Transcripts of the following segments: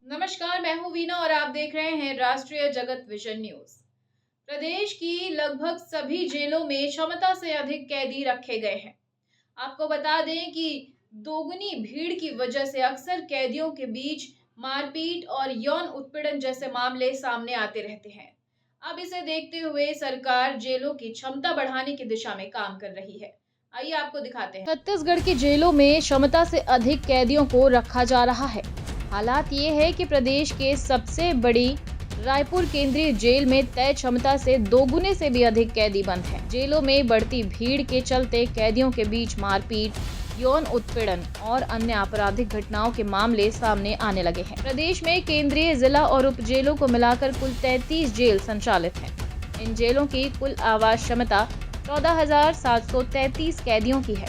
नमस्कार, मैं हूं वीना और आप देख रहे हैं राष्ट्रीय जगत विजन न्यूज। प्रदेश की लगभग सभी जेलों में क्षमता से अधिक कैदी रखे गए हैं। आपको बता दें कि दोगुनी भीड़ की वजह से अक्सर कैदियों के बीच मारपीट और यौन उत्पीड़न जैसे मामले सामने आते रहते हैं। अब इसे देखते हुए सरकार जेलों की क्षमता बढ़ाने की दिशा में काम कर रही है। आइए आपको दिखाते हैं। छत्तीसगढ़ की जेलों में क्षमता से अधिक कैदियों को रखा जा रहा है। हालात ये है कि प्रदेश के सबसे बड़ी रायपुर केंद्रीय जेल में तय क्षमता से दोगुने से भी अधिक कैदी बंद हैं। जेलों में बढ़ती भीड़ के चलते कैदियों के बीच मारपीट, यौन उत्पीड़न और अन्य आपराधिक घटनाओं के मामले सामने आने लगे हैं। प्रदेश में केंद्रीय, जिला और उप जेलों को मिलाकर कुल 33 जेल संचालित हैं। इन जेलों की कुल आवास क्षमता 14,733 कैदियों की है,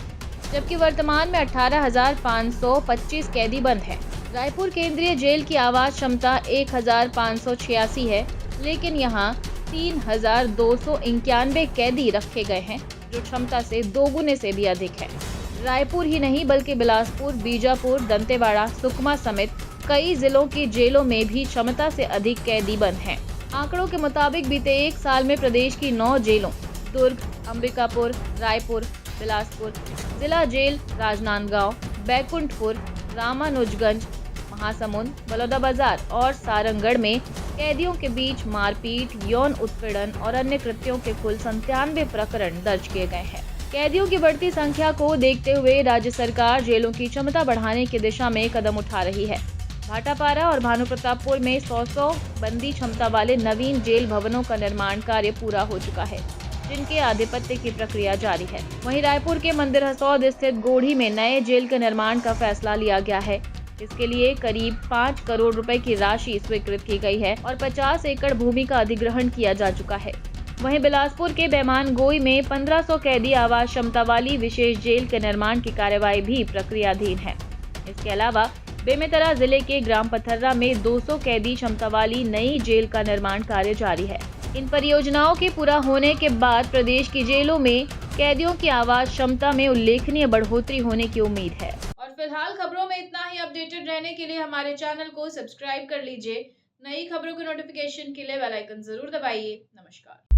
जबकि वर्तमान में 18,525 कैदी बंद हैं। रायपुर केंद्रीय जेल की आवास क्षमता 1,586 है, लेकिन यहाँ 3,291 कैदी रखे गए हैं, जो क्षमता से दोगुने से भी अधिक है। रायपुर ही नहीं बल्कि बिलासपुर, बीजापुर, दंतेवाड़ा, सुकमा समेत कई जिलों की जेलों में भी क्षमता से अधिक कैदी बंद हैं। आंकड़ों के मुताबिक बीते एक साल में प्रदेश की 9 जेलों दुर्ग, अंबिकापुर, रायपुर, बिलासपुर, जिला जेल राजनांदगांव, बैकुंठपुर, रामानुजगंज, महासमुंद, बलौदाबाजार और सारंगगढ़ में कैदियों के बीच मारपीट, यौन उत्पीड़न और अन्य कृत्यों के कुल 97 प्रकरण दर्ज किए गए हैं। कैदियों की बढ़ती संख्या को देखते हुए राज्य सरकार जेलों की क्षमता बढ़ाने की दिशा में कदम उठा रही है। भाटापारा और भानुप्रतापपुर में 100 बंदी क्षमता वाले नवीन जेल भवनों का निर्माण कार्य पूरा हो चुका है, जिनके आधिपत्य की प्रक्रिया जारी है। वहीं रायपुर के मंदिर हसौद स्थित गोढ़ी में नए जेल के निर्माण का फैसला लिया गया है। इसके लिए करीब 5 करोड़ रुपए की राशि स्वीकृत की गई है और 50 एकड़ भूमि का अधिग्रहण किया जा चुका है। वहीं बिलासपुर के बैमान-गोई में 1500 कैदी आवास क्षमता वाली विशेष जेल के निर्माण की कार्यवाही भी प्रक्रियाधीन है। इसके अलावा बेमेतरा जिले के ग्राम पथर्रा में 200 कैदी क्षमता वाली नई जेल का निर्माण कार्य जारी है। इन परियोजनाओं के पूरा होने के बाद प्रदेश की जेलों में कैदियों की आवास क्षमता में उल्लेखनीय बढ़ोतरी होने की उम्मीद है। और फिलहाल खबरों में इतना ही। अपडेटेड रहने के लिए हमारे चैनल को सब्सक्राइब कर लीजिए। नई खबरों के नोटिफिकेशन के लिए बेल आइकन जरूर दबाइए। नमस्कार।